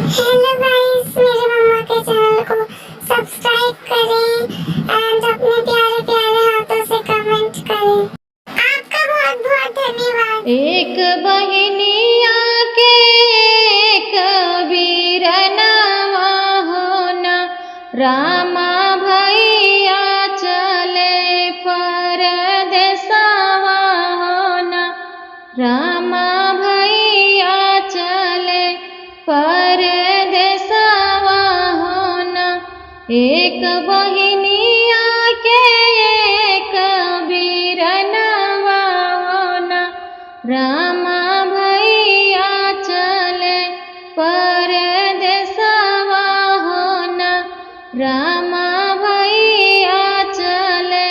Hello guys, मेरे mama के channel को सब्सक्राइब करें एंड अपने प्यारे प्यारे हाथों से कमेंट करें। आपका बहुत बहुत धन्यवाद। एक बहिनिया के कबीर नवा होना, रामा भैया चले परदेसवा होना, रामा भैया चले परदेसवा होना। एक बहिनिया के कबीर नवा होना, रामा भैया चले परदेसवा होना, रामा भैया चले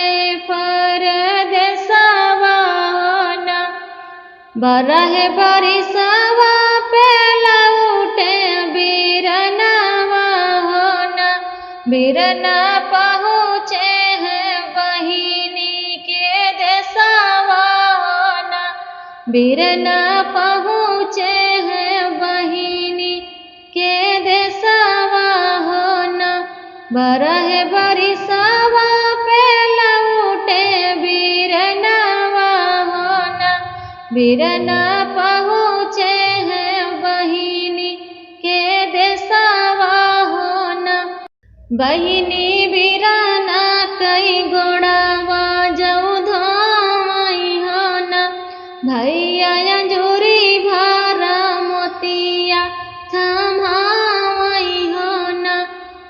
परदेसवा होना। बरह बरिसवा पे लौटे बीरनवा होना, बीरना पहुँचे हैं बहिनी के देसवा होना, बीरना पहुँचे हैं बहिनी के देसवा होना। बरह बरिसवा पे लौटे बीरनवा होना, बीरना पहुँचे हैं बहिनी के देसवा होना। बहिनी बीराना कई गोड़ावा जऊ धोई होना, भैया अंजूरी भारा मोतिया थमाई होना,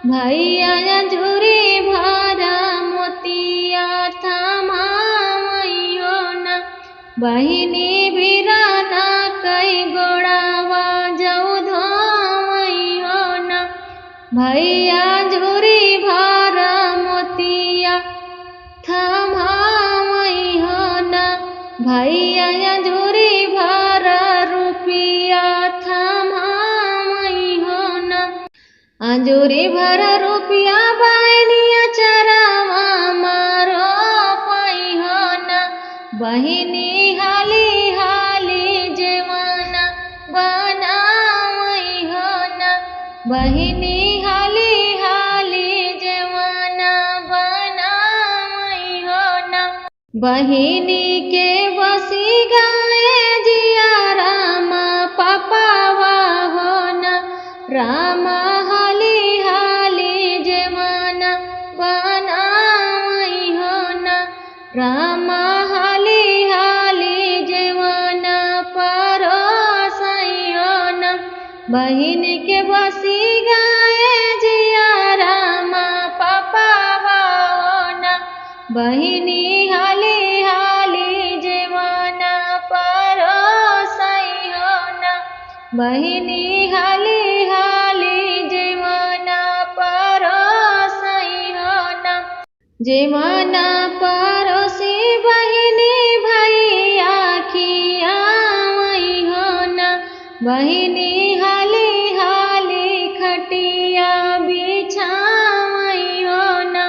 भैया अंजूरी भारा मोतिया थमाई होना। बहिनी बीराना कई गोड़ावा जऊ धोई होना, भैया अंजूरी भारा मोतिया थमाई होना, भैया अंजूरी भारा रुपिया थमाई होना। अंजूरी भरा रुपिया बहनिया चरावा मारो पाई होना, बहिनी हाली हाली जेवाना बनाई होना, बहिनी हाली हाली जेवाना बनाई होना। बहिनी के बसी गाए जिया रामा पापावा होना, रामा हाली हाली जेवाना बनाई होना, रामा हाली हाली जेवाना परोसई होना। बहिनी के बसी गाए जिया रामा पापावा होना, बहिनी हाली हाली जेवाना परोसई होना, बहिनी हाली हाली जेवाना परोसई होना। जेवाना परोसी बहिनी भैया खियावई होना, बहिनी हाली हाली खटिया बिछावई होना,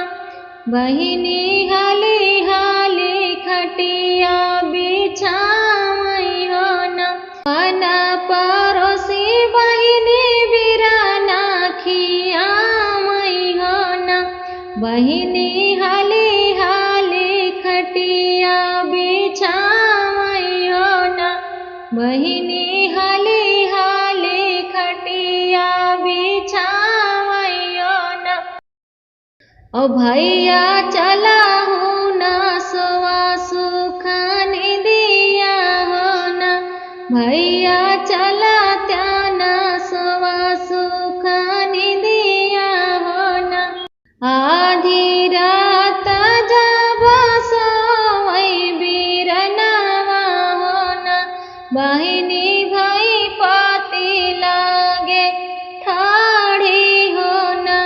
बहिनी हाली हाली खटिया बिछावई होना। खाना परोसी बहिनी बीराना खियावई होना, बहिनी हाली हाली खटिया बिछावई होना, बहिनी हाली हाली खटिया बिछावई होना। ओ भैया चला हूँ ना सोवा सुखानी दिया होना, भैया चला त्याना सोवा सुखानी दिया होना। आधी रात जब सोवई बीरनवा होना, बहिनी भाई पाती लागे ठाड़ी होना,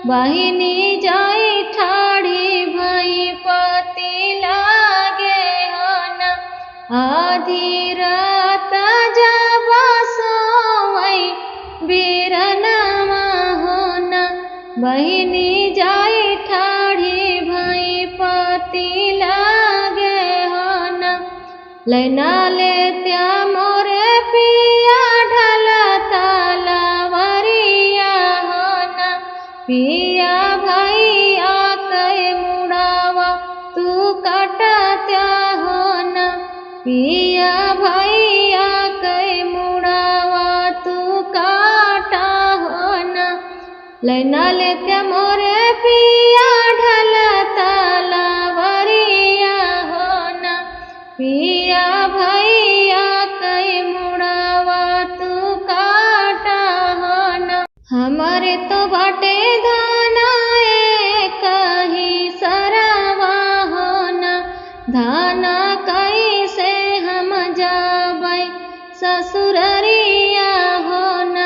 बहिनी जाई ठाड़ी भाई पाती लागे होना। आधी रात जब सोवई बीरनवा होना, बहिनी जाई ठाड़ी भाई पाती लागे होना। लेना ले त्या मोरे पिया ढला तालावरी पिया भैया कई मुड़ावा तू काटत्या हो न, पिया भैया कई मुड़ावा तू काटा हो न। लैना लेत्या मोरे पिया ढल तलवरिया हो न, पिया भैया कई मुड़ावा तू काटा हो न। हमारे तो बाटे धाना कही सरवा हो न, धाना कैसे हम जाबै ससुररिया हो न,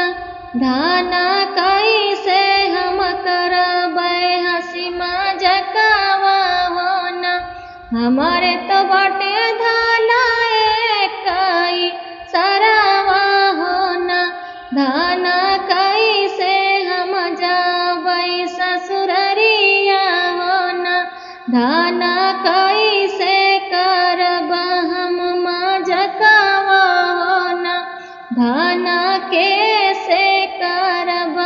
धाना कैसे हम करबै हंसी मजकवा हो न। हमारे तो बाटे धाना कई सरवा हो न, धाना कैसे हम जाबै ससुररिया हो न, धाना कैसे करब हम मजकवा हो न, धाना कैसे करब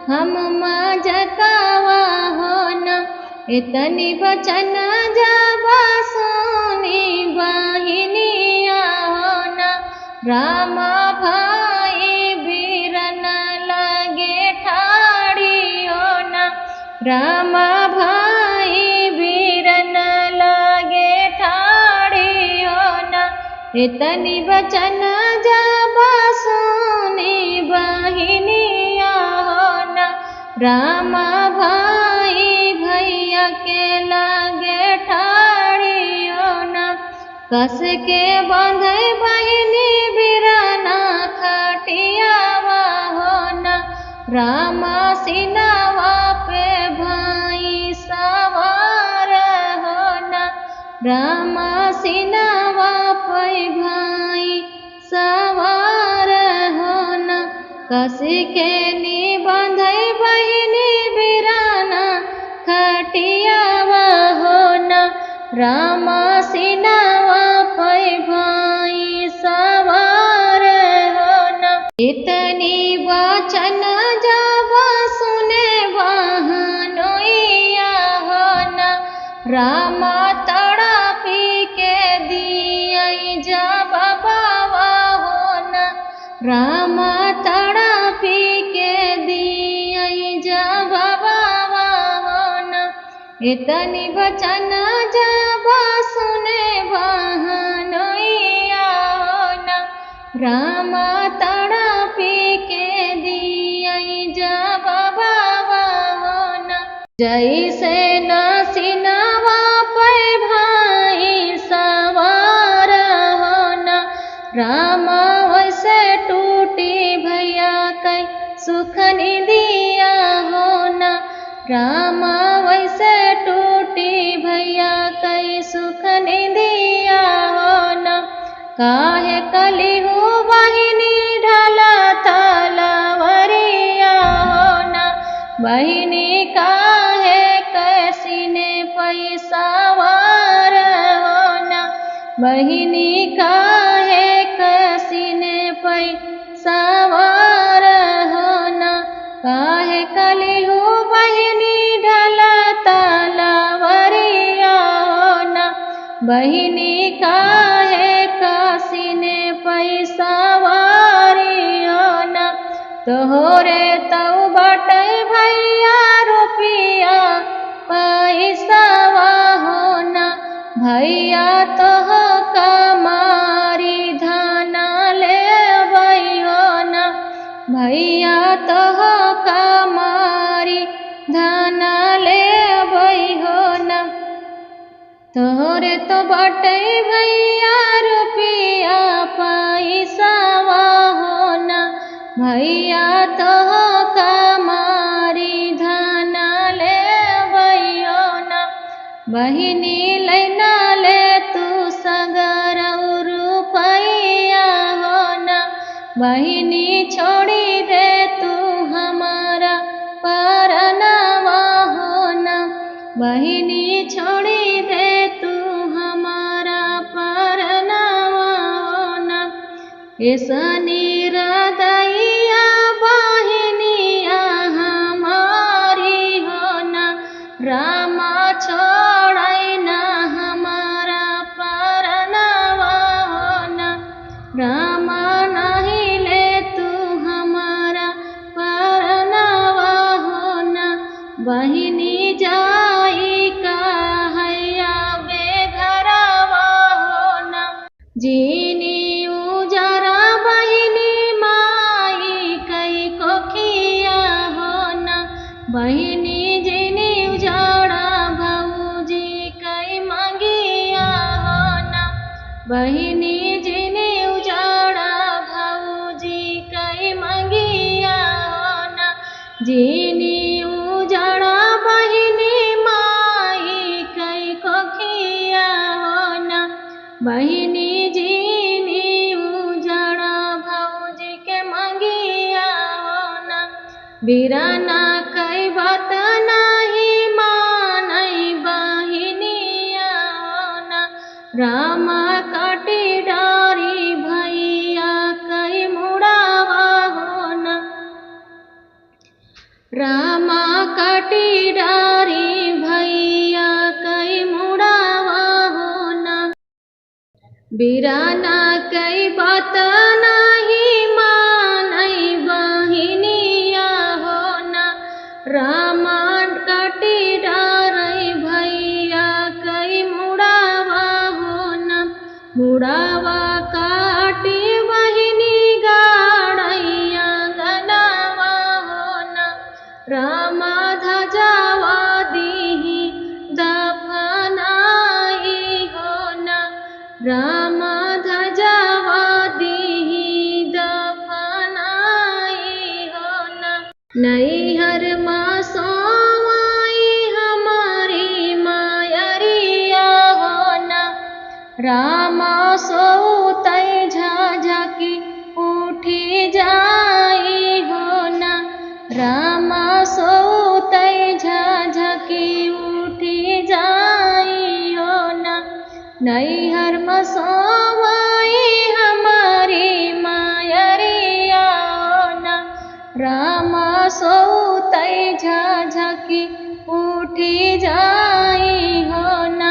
हम मजकवा हो न। इतनी बचन जब सुनी बहिनिया हो न, राम भाई बीरन लगे ठाड़ी हो न, राम भाई बीरन लगे ठाड़ी हो न। इतनी बचन जब सुनी बहिनिया हो न, राम भाई भैया के लगे ठाड़ी हो न। कस के बांधे बहिनी बिरना खटियावा हो न, रामा सिनवा पे भाई सवार हो न, रामा सिनवा पे भाई सवार हो न। कस के निबंधे बहिनी बिरना खटियावा हो न, रामा सिनवा पे भाई सवार हो न। इतनी वचन जब सुने बहनोइया हो न, रामा तड़पी के दियई जब बाबा हो न, रामा तड़पी के दियई जब बाबा हो न। इतनी वचन जब सुने बहनोइया हो न, रामा तड़पी के दियई जब बाबा हो न। जैसे न सिनवा पे भाई सवार हो न, रामा वैसे टूटी भैया कई सुख निदिया हो न, रामा वैसे टूटी भैया कई सुख निदिया हो न। काहे कलिहु बहिनी ढल तलवरिया हो न, बहिनी काहे कैसीने पैसा वार हो न, बहिनी काहे कैसीने पैसा वार हो न। काहे कलिहु बहिनी ढल तलवरिया हो न, बहिनी काहे कैसीने पैसा वारी हो न। तोहरे तऊ बाटे भैया रुपिया पैसावा हो न, भैया तोह कमारी धाना लेबै हो न, भैया तोह कमारी धाना लेबै हो न। तोहरे तो बाटे भैया रुपिया पैसावा हो न, भैया तोह कमारी धाना लेबै हो न। बहिनी लैना ले तू सगर रुपैया हो न, बहिनी छोड़ी दे तू हमारा परनवा हो न, बहिनी छोड़ी दे तू हमारा परनवा हो न। ऐसनी हृदया बहिनिया हमारी बहिनी जाई कहैया बेघरवा हो न। जीनी उजरा बहिनी माई कई कोखिया हो न। बहिनी जीनी उजड़ा भौजी कई मंगिया हो न। बहिनी जीनी उजड़ा भौजी कई मंगिया हो न। जीनी उजड़ा बहिनी माई कई कोखिया हो न। बहिनी जीनी उजड़ा भौजी के मंगिया हो न। बिराना कई बात नाही मानई बहिनिया हो न। रामा काटी डारी भैया कई मुड़ावा हो न। रामा काटी डारी भैया कई मुड़ावा हो न। बिराना कई बात नाही मानई बहिनिया हो न। रामा काटी डारी भैया कई मुड़ावा हो न। मुड़ावा काटी बहिनी गाड़ैया गनावा हो न। रामा धजावा दीही दफनाई हो न। रामा धजावा दीही दफनाई हो न। नैहर माँ सोवाई हमारी मायरिया हो न। रामा सोतै झाझकी उठी जाई हो न। रामा सोतै झाझकी उठी जाई हो न। नैहर में सोवाई हमारी मायरिया हो न। रामा सोतै झाझकी उठी जाई हो न।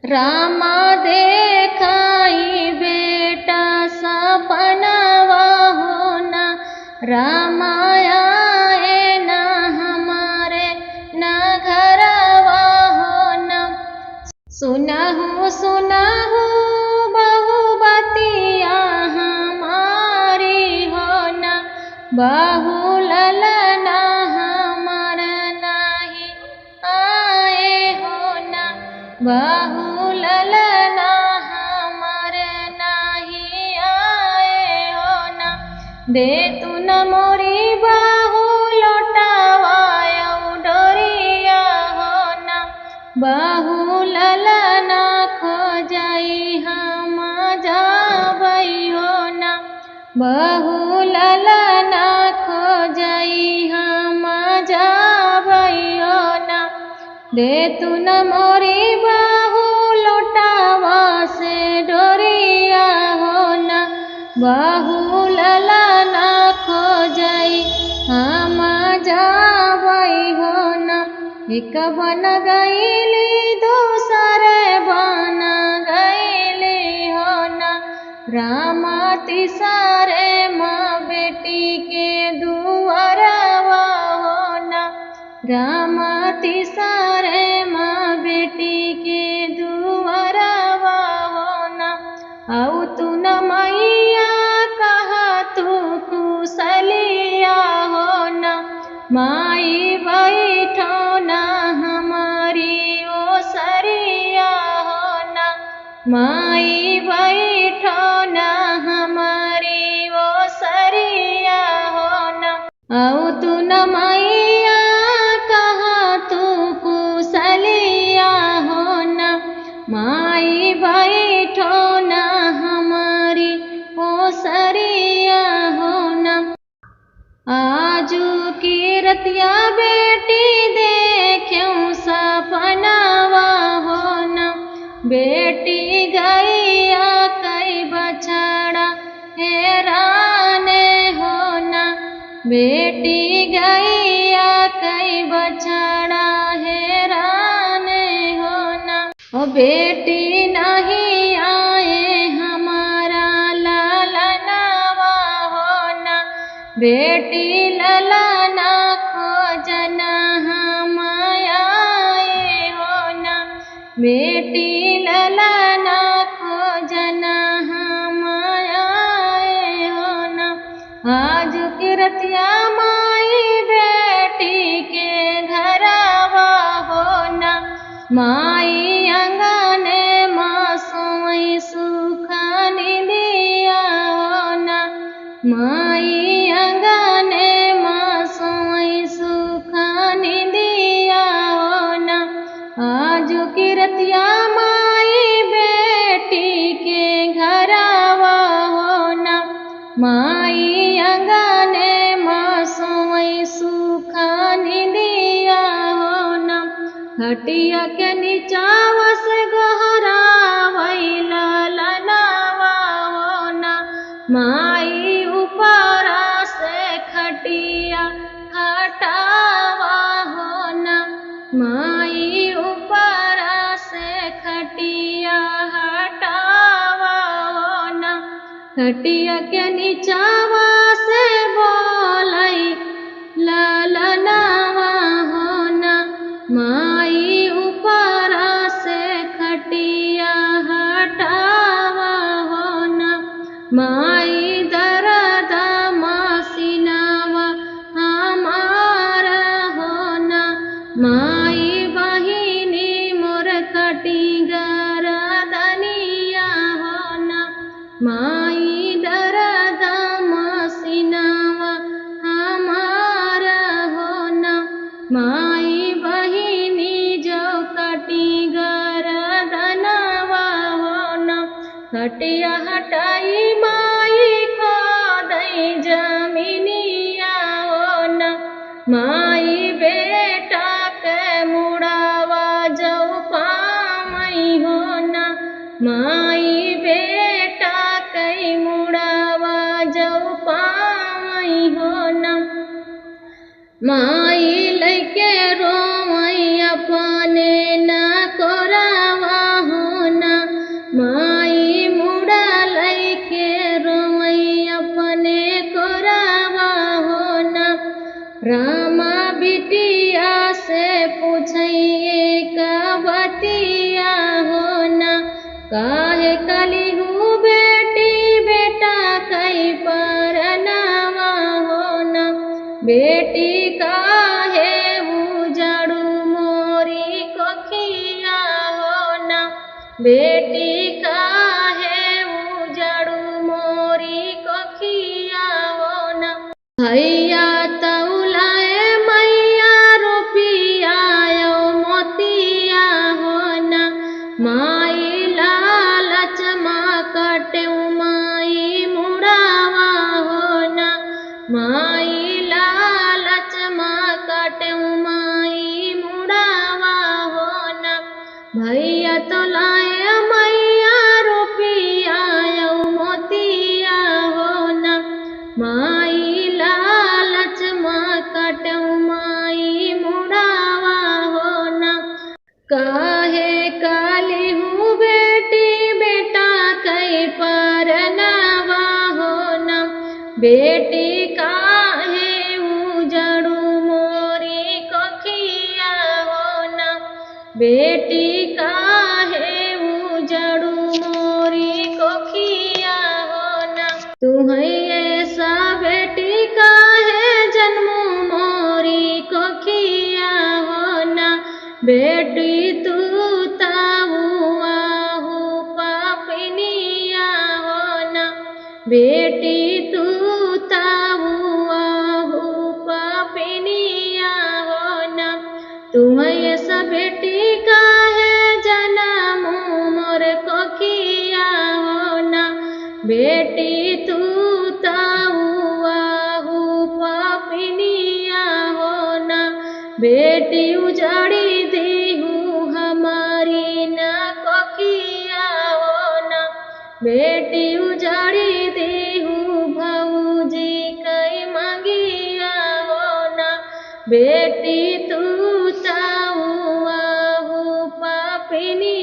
रामा देखाई बेटा सपनावा हो न। रामा आए न हमारे न घरवा हो न। सुनहु सुनहु बहुबतिया हमारी हो न। बहु ललना हमार नाही आए हो न। बहु ललना हमार नाही आए हो न। दे तू न मोरी बहु लौटावाया डोरिया हो न। बहु ललना खोजाई हम जाबई हो न। बहु ललना खोजाई हम जाबई हो न। दे तू न मोरी बहु लौटावा से डोरिया हो न। बहु ललना खोजाई हम जाबई हो न। एक बन गईली दूसरे बन गईली हो न। रामा तिसरे माँ बेटी के दुआरवा हो न। रामा तिसरे माँ बेटी के दुआरवा हो न। औ तू न मैया कहा तू कुशलिया हो न। माई बैठो न हमारी ओसरिया हो न। माई बैठो न हमारी ओसरिया हो न। औ तू न मैया कहा तू कुशलिया हो न। माई बैठो न हमारी ओसरिया हो न। आजू की रतिया बेटी देख्यूं सपनावा हो न। बेटी गैया कई बछड़ा हेराने हो न। बेटी गैया कई बछड़ा हेराने हो न। ओ बेटी नहीं आए हमारा ललनावा हो न। बेटी ललना खोजना हम माई अंगने माँ सोई सुख निदिया ना माई अंगने माँ सोई सुख निदिया ना आज की रतिया माई बेटी के घरवा होना माई अंगने माँ सोई सुख निदिया होना खटिया के नीचावा से गोहरावैला ललनावा होना माई ऊपरा से खटिया हटावा होना माई ऊपरा से खटिया हटावा होना खटिया के नीचावा से बोलाई ललनावा होना माई ऊपरा से खटिया हटावा होना माई दर्द मासीनावा हमारा होना माई बहिनी मोर कटी गरदनिया होना माई दर्द मासीनावा हमारा होना माई बहिनी जो कटी गरदनवा होना खटिया हटाई माई खोदई जमीनिया होना माई बेटा के मुड़ावा जो पामई होना माई बेटा के मुड़ावा जो पामई होना माई लैके रोवई अपने न कोरावा होना माई मुड़ा लैके रोवई अपने कोरावा होना रामा बिटिया से पूछिए कबतिया होना काहे कलिहू बेटी बेटा कई परनावा होना बेटी काहे उजाड़ू मोरी कोखिया होना बेटी काहे उजाड़ू मोरी कोखिया होना भैया तौलाए मैया रुपिया मोतिया होना माई लालच माँ कटे माई मुड़ावा होना माई लालच माँ कटे माई मुड़ावा होना भैया तो लाए मैया रुपिया मोतिया होना माई लालच माँ कटे माई मुड़ावा होना काहे कालिहू बेटी बेटा कई परनावा होना बेटी काहे उजाड़ू मोरी कोखिया होना बेटी काहे उजाड़ू मोरी कोखिया होना तुम्हें ऐसा बेटी काहे जन्मू मोरी कोखिया होना बेटी तू ताहुआ हो पापनिया होना बेटी तू ताहुआ हो पापनिया होना तुम्हें ऐसा बेटी काहे जन्मू मोर कोखिया होना बेटी तू ताहुआ हो पापनिया होना बेटी उजाड़ी देहू हमारी न कोखिया होना बेटी उजाड़ी देहू भौजी कई मंगिया होना बेटी तू ताहुआ हो पापनी